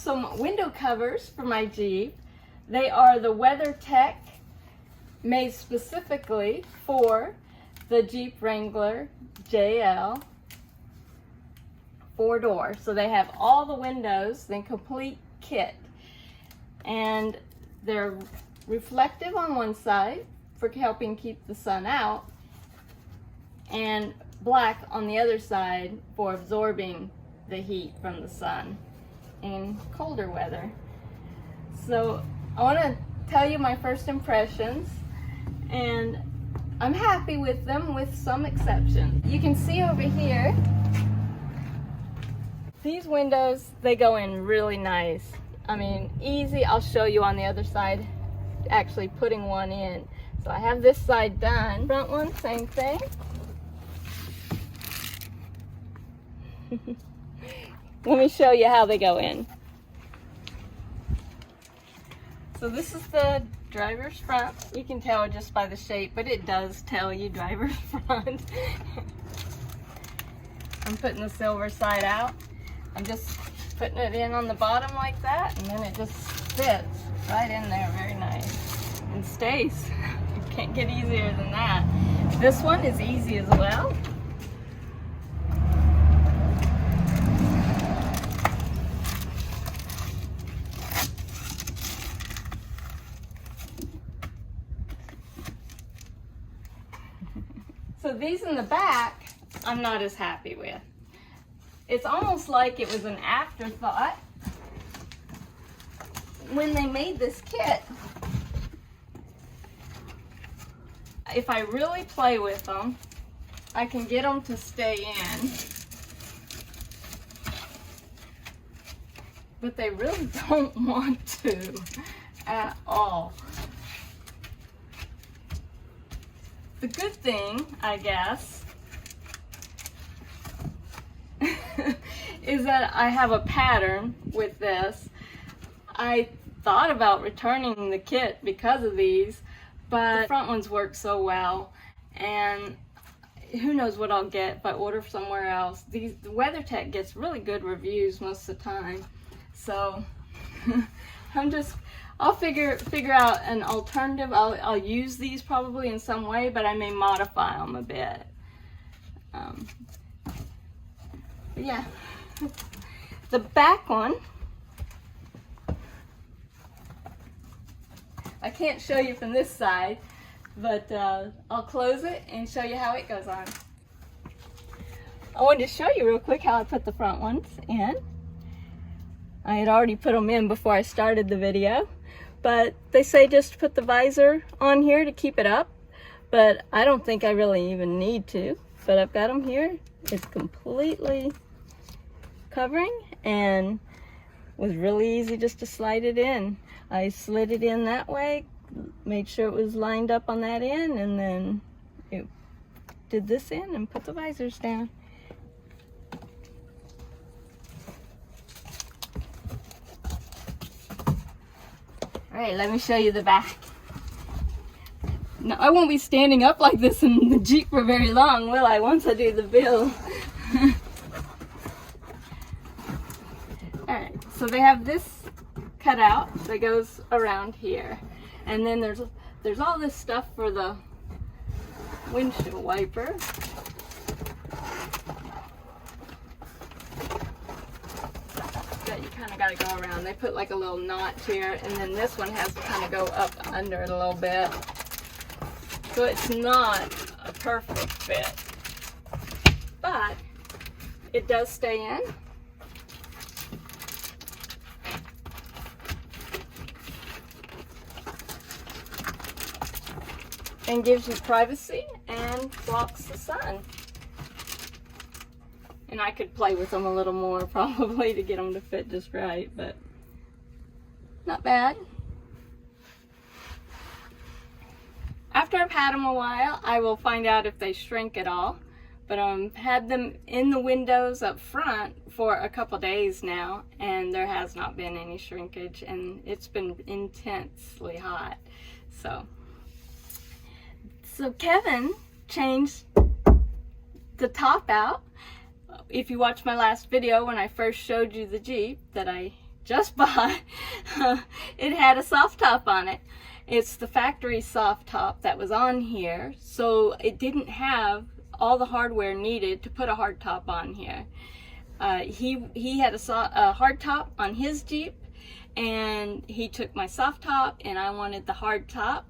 some window covers for my Jeep. They are the WeatherTech, made specifically for the Jeep Wrangler JLU 4-door. So they have all the windows, the complete kit. And they're reflective on one side for helping keep the sun out, and black on the other side for absorbing the heat from the sun in colder weather. So I want to tell you my first impressions, and I'm happy with them with some exceptions. You can see over here, these windows, they go in really nice. I mean, easy. I'll show you on the other side actually putting one in. So I have this side done. Front one, same thing. Let me show you how they go in. So this is the driver's front. You can tell just by the shape, but it does tell you driver's front. I'm putting the silver side out. I'm just putting it in on the bottom like that, and then it just fits right in there, very nice, and stays. Can't get easier than that. This one is easy as well. So these in the back, I'm not as happy with. It's almost like it was an afterthought when they made this kit. If I really play with them, I can get them to stay in. But they really don't want to at all. The good thing, I guess, is that I have a pattern with this. I thought about returning the kit because of these, but the front ones work so well, and who knows what I'll get if I order somewhere else. The WeatherTech gets really good reviews most of the time, so I'll figure out an alternative. I'll use these probably in some way, but I may modify them a bit. But yeah, the back one, I can't show you from this side, but I'll close it and show you how it goes on. I wanted to show you real quick how I put the front ones in. I had already put them in before I started the video, but they say just put the visor on here to keep it up, but I don't think I really even need to. But I've got them here. It's completely covering, and it was really easy just to slide it in. I slid it in that way, made sure it was lined up on that end, and then it did this in and put the visors down. All right, let me show you the back. Now, I won't be standing up like this in the Jeep for very long, will I, once I do the build? All right, so they have this cut out that goes around here. And then there's all this stuff for the windshield wiper. That you kind of got to go around. They put like a little notch here, and then this one has to kind of go up under it a little bit. So it's not a perfect fit, but it does stay in. And gives you privacy and blocks the sun. And I could play with them a little more probably to get them to fit just right, but not bad. After I've had them a while, I will find out if they shrink at all. But I've had them in the windows up front for a couple days now, and there has not been any shrinkage, and it's been intensely hot. So Kevin changed the top out. If you watched my last video when I first showed you the Jeep that I just bought, it had a soft top on it. It's the factory soft top that was on here, so it didn't have all the hardware needed to put a hard top on here. He had a hard top on his Jeep, and he took my soft top, and I wanted the hard top,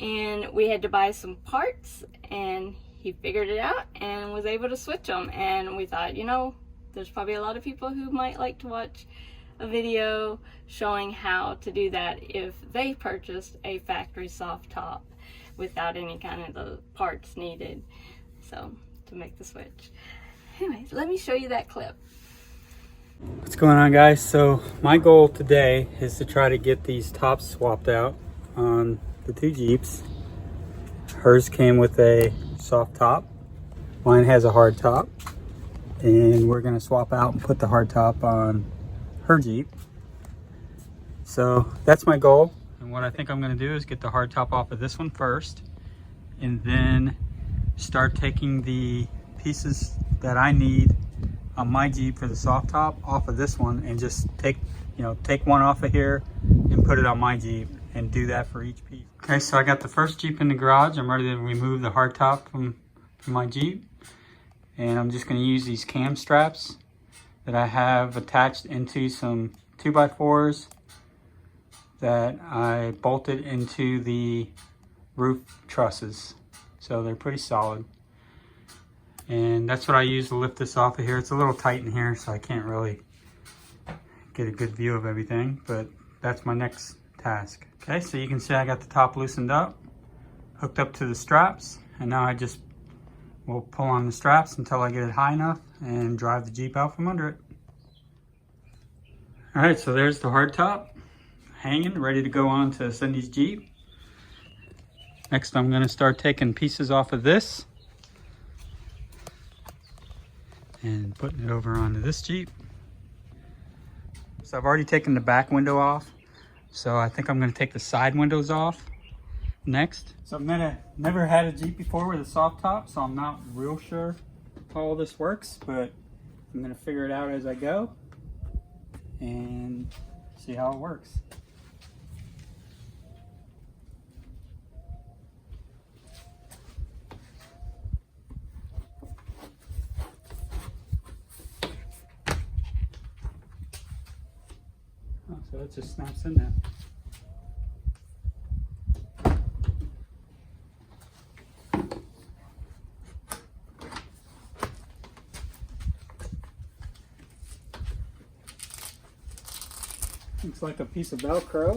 and we had to buy some parts, and he figured it out and was able to switch them. And we thought, you know, there's probably a lot of people who might like to watch a video showing how to do that if they purchased a factory soft top without any kind of the parts needed, so to make the switch. Anyways, let me show you that clip. What's going on, guys? So my goal today is to try to get these tops swapped out on the two Jeeps. Hers came with a soft top, mine has a hard top, and we're going to swap out and put the hard top on her Jeep. So that's my goal, and what I think I'm going to do is get the hard top off of this one first, and then start taking the pieces that I need on my Jeep for the soft top off of this one, and just take one off of here and put it on my Jeep, and do that for each piece. Okay, so I got the first Jeep in the garage. I'm ready to remove the hard top from my Jeep, and I'm just going to use these cam straps that I have attached into some 2x4s that I bolted into the roof trusses, so they're pretty solid. And that's what I use to lift this off of here. It's a little tight in here, so I can't really get a good view of everything, but that's my next task. Okay, so you can see I got the top loosened up, hooked up to the straps, and now I just will pull on the straps until I get it high enough and drive the Jeep out from under it. All right, so there's the hard top hanging, ready to go on to Cindy's Jeep. Next, I'm gonna start taking pieces off of this and putting it over onto this Jeep. So I've already taken the back window off, so I think I'm gonna take the side windows off next. So I've never had a Jeep before with a soft top, so I'm not real sure how all this works, but I'm gonna figure it out as I go and see how it works. Oh, so it just snaps in there. Looks like a piece of Velcro.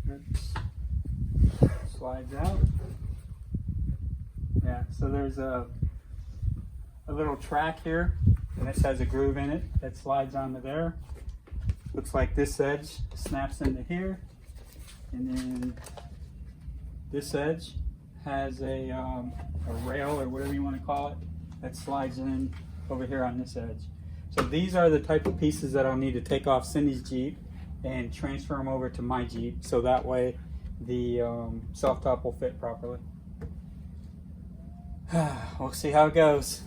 That slides out. Yeah, so there's a little track here, and this has a groove in it that slides onto there. Looks like this edge snaps into here, and then this edge has a rail, or whatever you want to call it, that slides in over here on this edge. So these are the type of pieces that I'll need to take off Cindy's Jeep and transfer them over to my Jeep, so that way the soft top will fit properly. We'll see how it goes.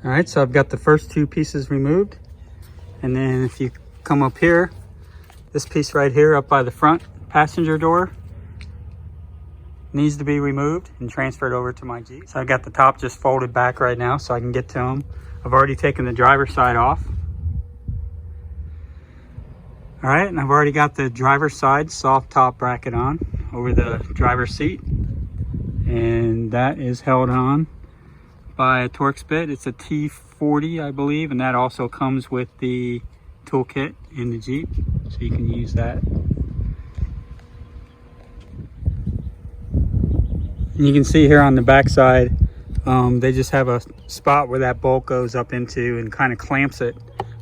All right, so I've got the first two pieces removed, and then if you come up here, this piece right here up by the front passenger door needs to be removed and transferred over to my Jeep. So I got the top just folded back right now so I can get to them. I've already taken the driver's side off. All right, and I've already got the driver's side soft top bracket on over the driver's seat, and that is held on by a Torx bit. It's a T40, I believe, and that also comes with the toolkit in the Jeep, so you can use that. And you can see here on the back side, they just have a spot where that bolt goes up into and kind of clamps it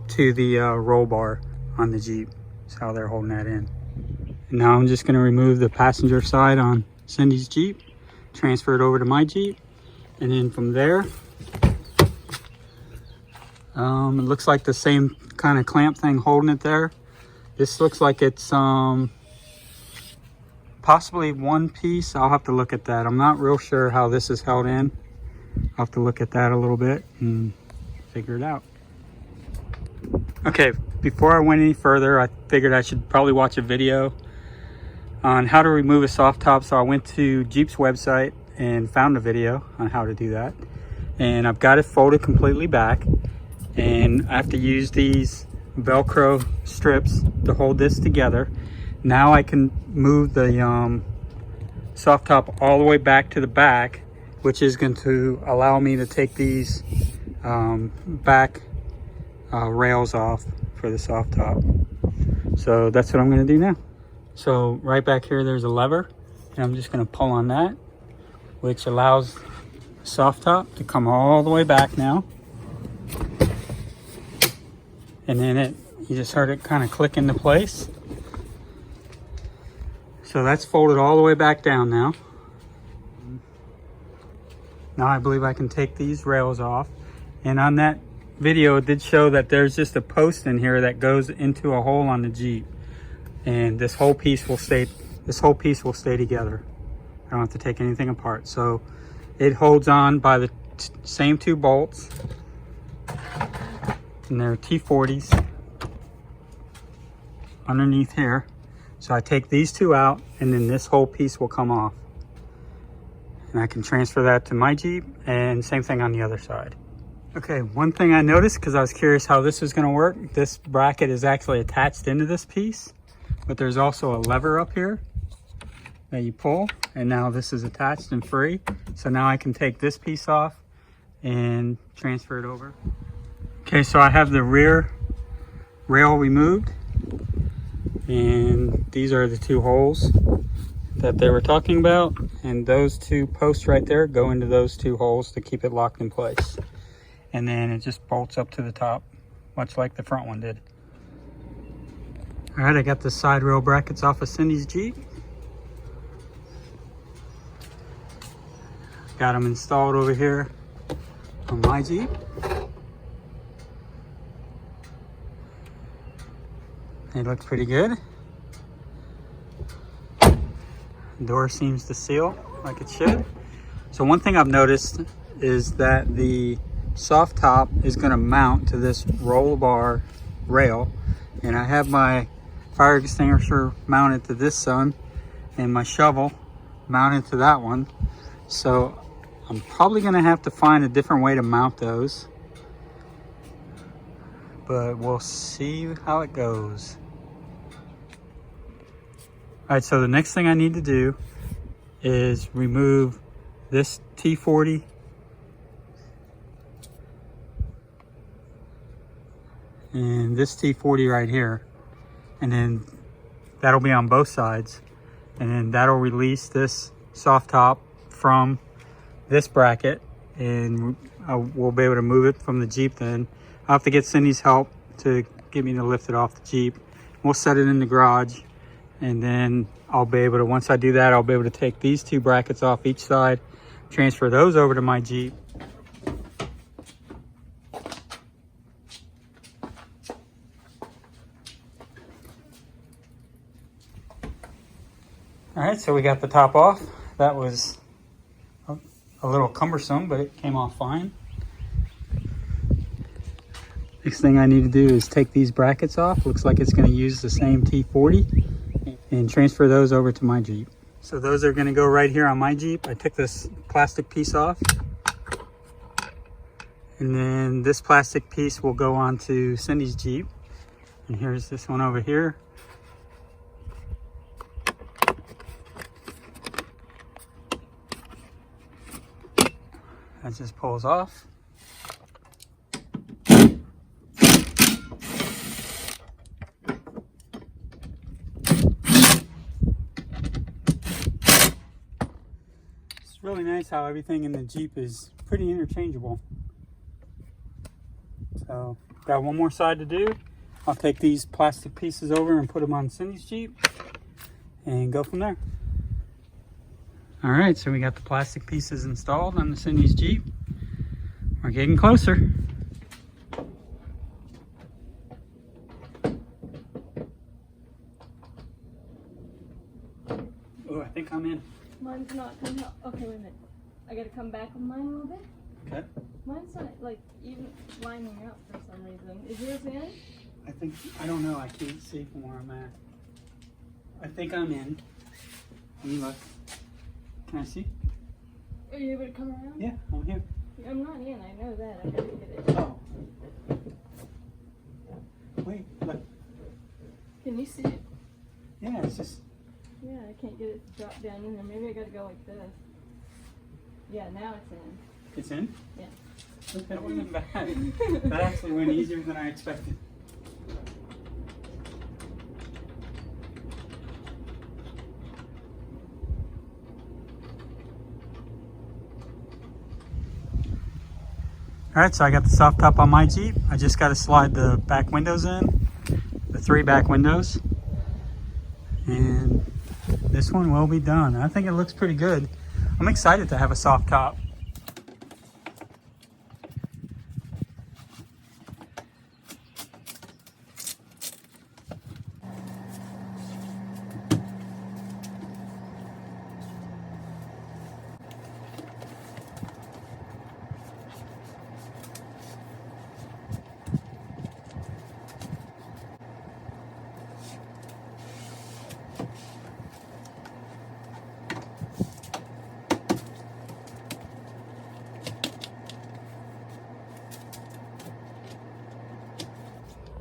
to the roll bar on the Jeep. That's how they're holding that in. And now I'm just going to remove the passenger side on Cindy's Jeep, transfer it over to my Jeep, and then from there, it looks like the same kind of clamp thing holding it there. This looks like it's possibly one piece. I'll have to look at that. I'm not real sure how this is held in. I'll have to look at that a little bit and figure it out. Okay, before I went any further, I figured I should probably watch a video on how to remove a soft top. So I went to Jeep's website and found a video on how to do that. And I've got it folded completely back. And I have to use these Velcro strips to hold this together. Now I can move the soft top all the way back to the back, which is going to allow me to take these back rails off for the soft top. So that's what I'm going to do now. So right back here there's a lever, and I'm just going to pull on that, which allows the soft top to come all the way back now. And then you just heard it kind of click into place. So that's folded all the way back down now. Now I believe I can take these rails off. And on that video, it did show that there's just a post in here that goes into a hole on the Jeep. And this whole piece will stay together. I don't have to take anything apart. So it holds on by the same two bolts. And they're T40s underneath here. So I take these two out, and then this whole piece will come off. And I can transfer that to my Jeep, and same thing on the other side. Okay, one thing I noticed, because I was curious how this was going to work, this bracket is actually attached into this piece, but there's also a lever up here that you pull, and now this is attached and free. So now I can take this piece off and transfer it over. Okay, so I have the rear rail removed, and these are the two holes that they were talking about, and those two posts right there go into those two holes to keep it locked in place. And then it just bolts up to the top, much like the front one did. All right, I got the side rail brackets off of Cindy's Jeep. Got them installed over here on my Jeep. It looks pretty good. The door seems to seal like it should. So one thing I've noticed is that the soft top is going to mount to this roll bar rail, and I have my fire extinguisher mounted to this one and my shovel mounted to that one. So I'm probably going to have to find a different way to mount those, but we'll see how it goes. All right, so the next thing I need to do is remove this T40 and this T40 right here, and then that'll be on both sides, and then that'll release this soft top from this bracket, and we'll be able to move it from the Jeep. Then I'll have to get Cindy's help to get me to lift it off the Jeep. We'll set it in the garage, and then I'll be able to, once I do that, I'll be able to take these two brackets off each side, transfer those over to my Jeep. All right, so we got the top off. That was a little cumbersome, but it came off fine. Next thing I need to do is take these brackets off. Looks like it's going to use the same T40, and transfer those over to my Jeep. So those are going to go right here on my Jeep. I took this plastic piece off, and then this plastic piece will go onto Cindy's Jeep. And here's this one over here. That just pulls off. It's really nice how everything in the Jeep is pretty interchangeable. So, got one more side to do. I'll take these plastic pieces over and put them on Cindy's Jeep and go from there. All right, so we got the plastic pieces installed on the Cindy's Jeep. We're getting closer. Mine's not coming out. Okay, wait a minute. I gotta come back with mine a little bit. Okay. Mine's not like even lining up for some reason. Is yours in? I don't know. I can't see from where I'm at. I think I'm in. Let me look. Can I see? Are you able to come around? Yeah, I'm here. I'm not in. I know that. I gotta get it. Oh. Wait, look. Can you see it? Yeah, it's just. Yeah, I can't get it to drop down in there. Maybe I gotta go like this. Yeah, now it's in. It's in? Yeah. Okay, that wasn't bad. That actually went easier than I expected. Alright, so I got the soft top on my Jeep. I just got to slide the back windows in, the 3 back windows. And this one will be done. I think it looks pretty good. I'm excited to have a soft top.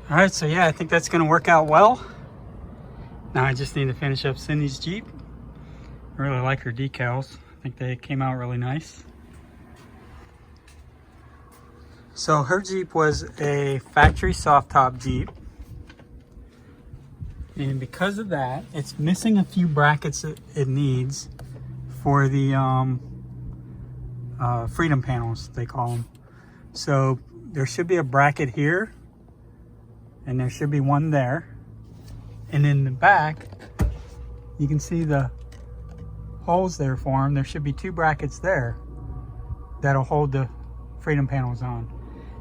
All right, so yeah, I think that's gonna work out well. Now I just need to finish up Cindy's Jeep. I really like her decals. I think they came out really nice. So her Jeep was a factory soft top Jeep. And because of that, it's missing a few brackets it needs for the freedom panels, they call them. So there should be a bracket here, and there should be one there. And in the back, you can see the holes there for them. There should be 2 brackets there that'll hold the freedom panels on.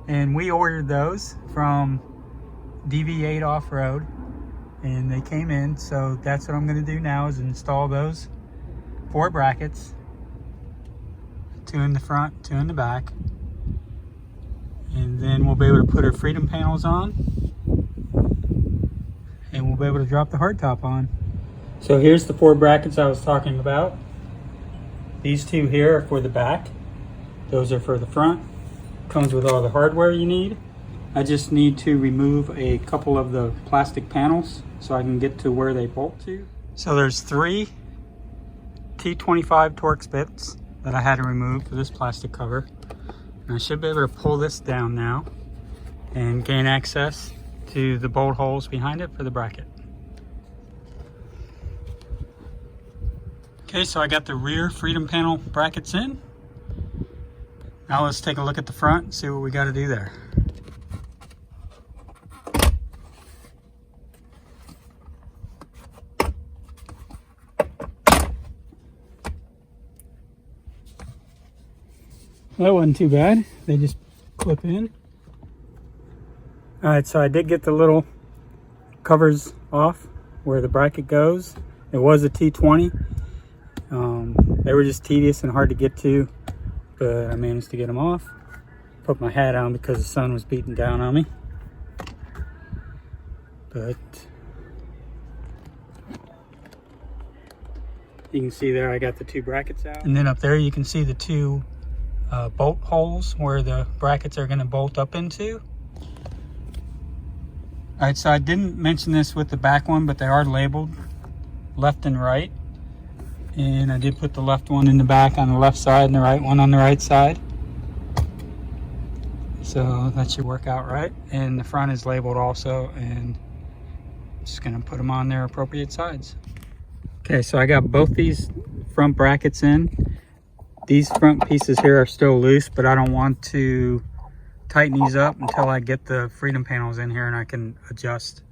And we ordered those from DV8 Off-Road, and they came in. So that's what I'm gonna do now, is install those 4 brackets, 2 in the front, 2 in the back. And then we'll be able to put our freedom panels on, and we'll be able to drop the hardtop on. So here's the 4 brackets I was talking about. These 2 here are for the back. Those are for the front. Comes with all the hardware you need. I just need to remove a couple of the plastic panels so I can get to where they bolt to. So there's 3 T25 Torx bits that I had to remove for this plastic cover. And I should be able to pull this down now and gain access to the bolt holes behind it for the bracket. Okay, so I got the rear freedom panel brackets in. Now let's take a look at the front and see what we got to do there. That wasn't too bad. They just clip in. Alright, so I did get the little covers off where the bracket goes. It was a T20. They were just tedious and hard to get to, but I managed to get them off. Put my hat on because the sun was beating down on me. But you can see there I got the 2 brackets out. And then up there you can see the 2 bolt holes where the brackets are going to bolt up into. Alright, so I didn't mention this with the back one, but they are labeled left and right. And I did put the left one in the back on the left side and the right one on the right side. So that should work out right. And the front is labeled also, and I'm just going to put them on their appropriate sides. Okay, so I got both these front brackets in. These front pieces here are still loose, but I don't want to tighten these up until I get the freedom panels in here and I can adjust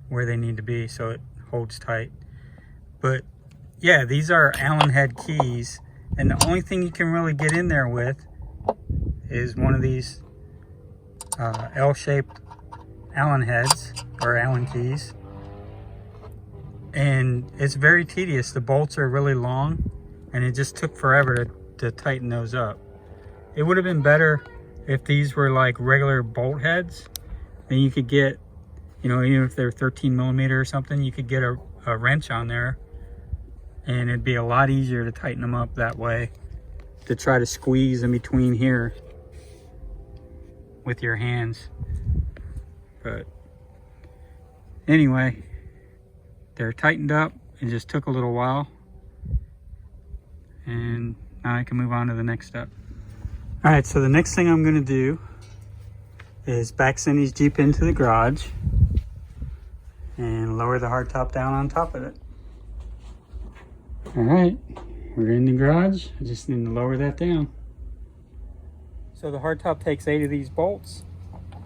where they need to be so it holds tight. But yeah, these are Allen head keys, and the only thing you can really get in there with is one of these L-shaped Allen heads or Allen keys. And it's very tedious. The bolts are really long and it just took forever to tighten those up. It would have been better if these were like regular bolt heads. Then you could get, you know, even if they're 13 millimeter or something, you could get a wrench on there and it'd be a lot easier to tighten them up that way, to try to squeeze in between here with your hands. But anyway, they're tightened up. It just took a little while, and now I can move on to the next step. All right, so the next thing I'm gonna do is back Cindy's Jeep into the garage and lower the hardtop down on top of it. All right, we're in the garage. I just need to lower that down. So the hardtop takes 8 of these bolts,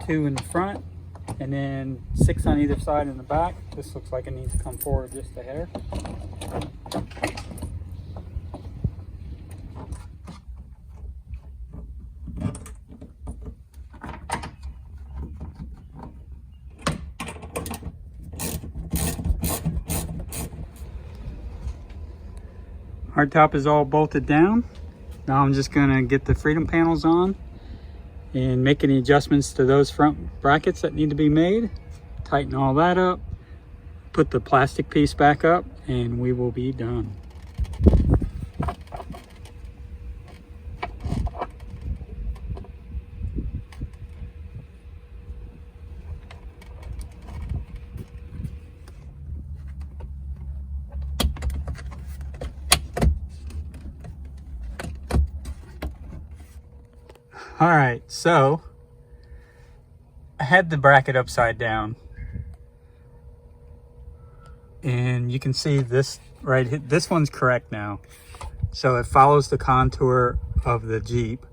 2 in the front, and then 6 on either side in the back. This looks like it needs to come forward just a hair. Hardtop is all bolted down. Now I'm just gonna get the freedom panels on and make any adjustments to those front brackets that need to be made. Tighten all that up, put the plastic piece back up, and we will be done. All right, so I had the bracket upside down, and you can see this right here. This one's correct now. So it follows the contour of the Jeep,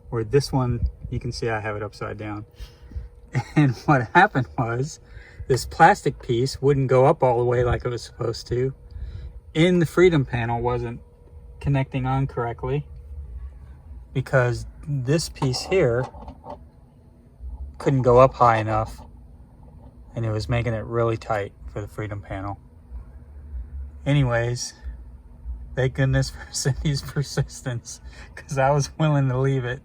where this one, you can see I have it upside down. And what happened was this plastic piece wouldn't go up all the way like it was supposed to. And the freedom panel wasn't connecting on correctly, because this piece here couldn't go up high enough, and it was making it really tight for the freedom panel. Anyways, thank goodness for Cindy's persistence, because I was willing to leave it,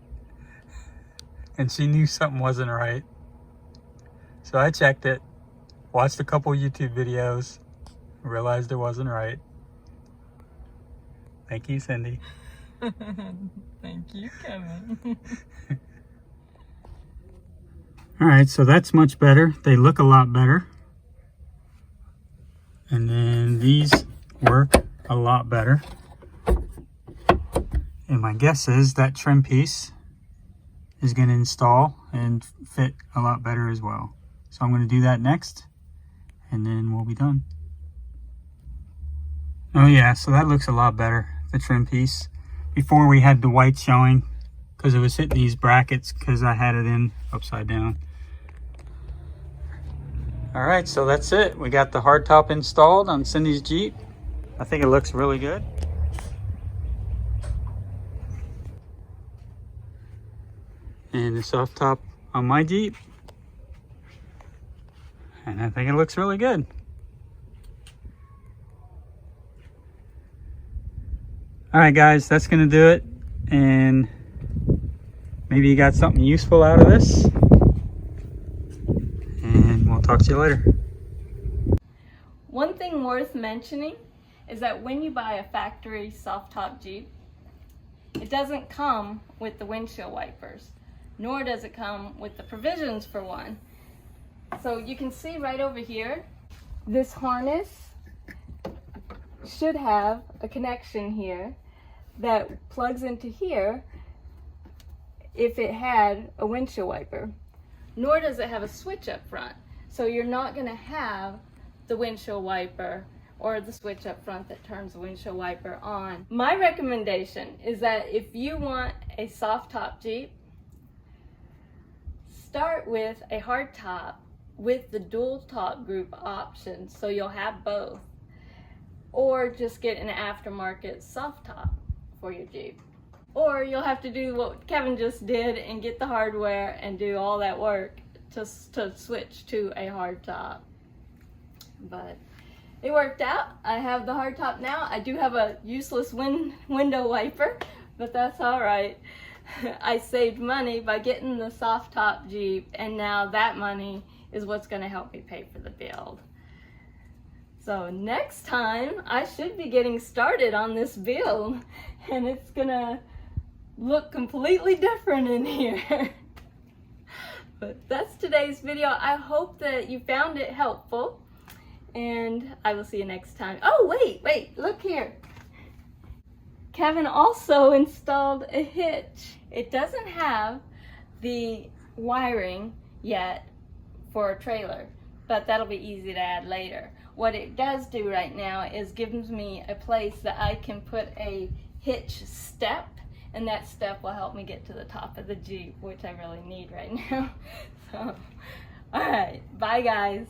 and she knew something wasn't right. So I checked it, watched a couple YouTube videos, realized it wasn't right. Thank you, Cindy. Thank you, Kevin. All right, so that's much better. They look a lot better. And then these work a lot better. And my guess is that trim piece is going to install and fit a lot better as well. So I'm going to do that next, and then we'll be done. Oh yeah, so that looks a lot better, the trim piece. Before we had the white showing because it was hitting these brackets because I had it in upside down. All right, so that's it. We got the hardtop installed on Cindy's Jeep. I think it looks really good. And the soft top on my Jeep. And I think it looks really good. All right, guys, that's gonna do it. And maybe you got something useful out of this. And we'll talk to you later. One thing worth mentioning is that when you buy a factory soft top Jeep, it doesn't come with the windshield wipers, nor does it come with the provisions for one. So you can see right over here, this harness should have a connection here that plugs into here if it had a windshield wiper. Nor does it have a switch up front. So you're not going to have the windshield wiper or the switch up front that turns the windshield wiper on. My recommendation is that if you want a soft top Jeep, start with a hard top with the dual top group option, so you'll have both. Or just get an aftermarket soft top for your Jeep. Or you'll have to do what Kevin just did and get the hardware and do all that work to switch to a hard top. But it worked out. I have the hardtop now. I do have a useless window wiper, but that's all right. I saved money by getting the soft top Jeep, and now that money is what's going to help me pay for the build. So next time I should be getting started on this build, and it's going to look completely different in here. But that's today's video. I hope that you found it helpful, and I will see you next time. Oh, wait, look here. Kevin also installed a hitch. It doesn't have the wiring yet for a trailer, but that'll be easy to add later. What it does do right now is gives me a place that I can put a hitch step, and that step will help me get to the top of the Jeep, which I really need right now. So, all right, bye guys.